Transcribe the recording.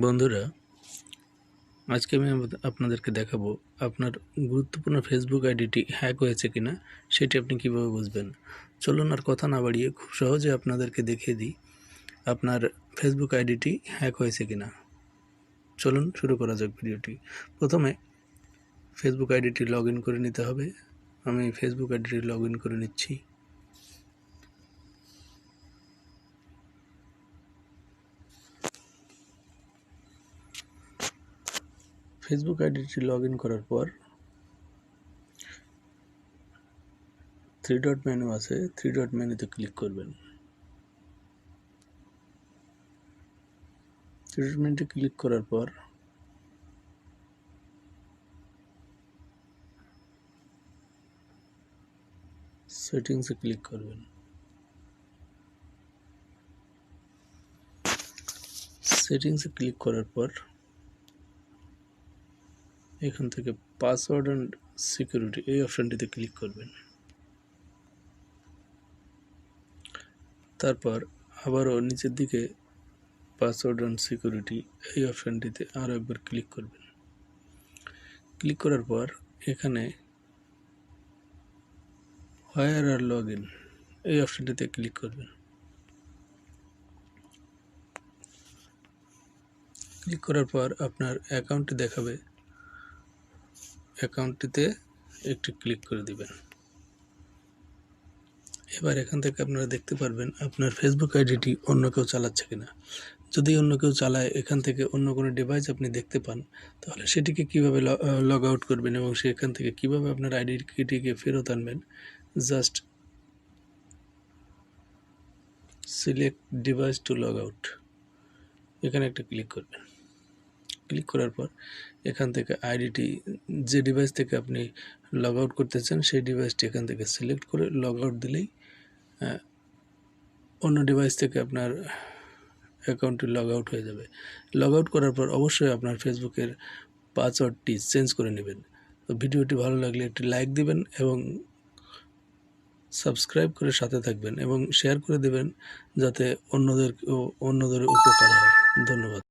বন্ধুরা, আজকে আমি আপনাদেরকে দেখাবো আপনার গুরুত্বপূর্ণ ফেসবুক আইডিটি হ্যাক হয়েছে কিনা সেটি আপনি কিভাবে বুঝবেন। চলুন আর কথা না বাড়িয়ে খুব সহজে আপনাদেরকে দেখিয়ে দিই আপনার ফেসবুক আইডিটি হ্যাক হয়েছে কিনা। চলুন শুরু করা যাক ভিডিওটি। প্রথমে ফেসবুক আইডিটি লগ ইন করে নিতে হবে। আমি ফেসবুক আইডিটি লগ ইন করে নিচ্ছি। ফেসবুক আইডিটি লগ ইন করার পর থ্রি ডট মেনু আছে, থ্রি ডট মেনুতে ক্লিক করবেন। থ্রি ডট মেনুতে ক্লিক করার পর সেটিংসে ক্লিক করবেন। সেটিংসে ক্লিক করার পর এখান থেকে পাসওয়ার্ড অ্যান্ড সিকিউরিটি এই অপশানটিতে ক্লিক করবেন। তারপর আবারও নিচের দিকে পাসওয়ার্ড অ্যান্ড সিকিউরিটি এই অপশানটিতে আরও একবার ক্লিক করবেন। ক্লিক করার পর এখানে হোয়ার আর লগ ইন এই অপশানটিতে ক্লিক করবেন। ক্লিক করার পর আপনার অ্যাকাউন্টটি দেখাবে, অ্যাকাউন্টটিতে একটি ক্লিক করে দিবেন। এবার এখান থেকে আপনারা দেখতে পারবেন আপনার ফেসবুক আইডিটি অন্য কেউ চালাচ্ছে কিনা। যদি অন্য কেউ চালায়, এখান থেকে অন্য কোনো ডিভাইস আপনি দেখতে পান, তাহলে সেটিকে কীভাবে লগ আউট করবেন এবং সেখান থেকে কীভাবে আপনার আইডিটিকে ফেরত আনবেন, just select device to log out এখানে একটা ক্লিক করবেন। ক্লিক করার পর এখান থেকে আইডিটি যে ডিভাইস থেকে আপনি লগ আউট করতে চান সেই ডিভাইসটি এখান থেকে সিলেক্ট করে লগ আউট দিলেই অন্য ডিভাইস থেকে আপনার অ্যাকাউন্টটি লগ আউট হয়ে যাবে। লগ আউট করার পর অবশ্যই আপনার ফেসবুকের পাসওয়ার্ডটি চেঞ্জ করে নেবেন। তো ভিডিওটি ভালো লাগলে একটি লাইক দিবেন এবং সাবস্ক্রাইব করে সাথে থাকবেন এবং শেয়ার করে দেবেন যাতে অন্যদের উপকার হয়। ধন্যবাদ।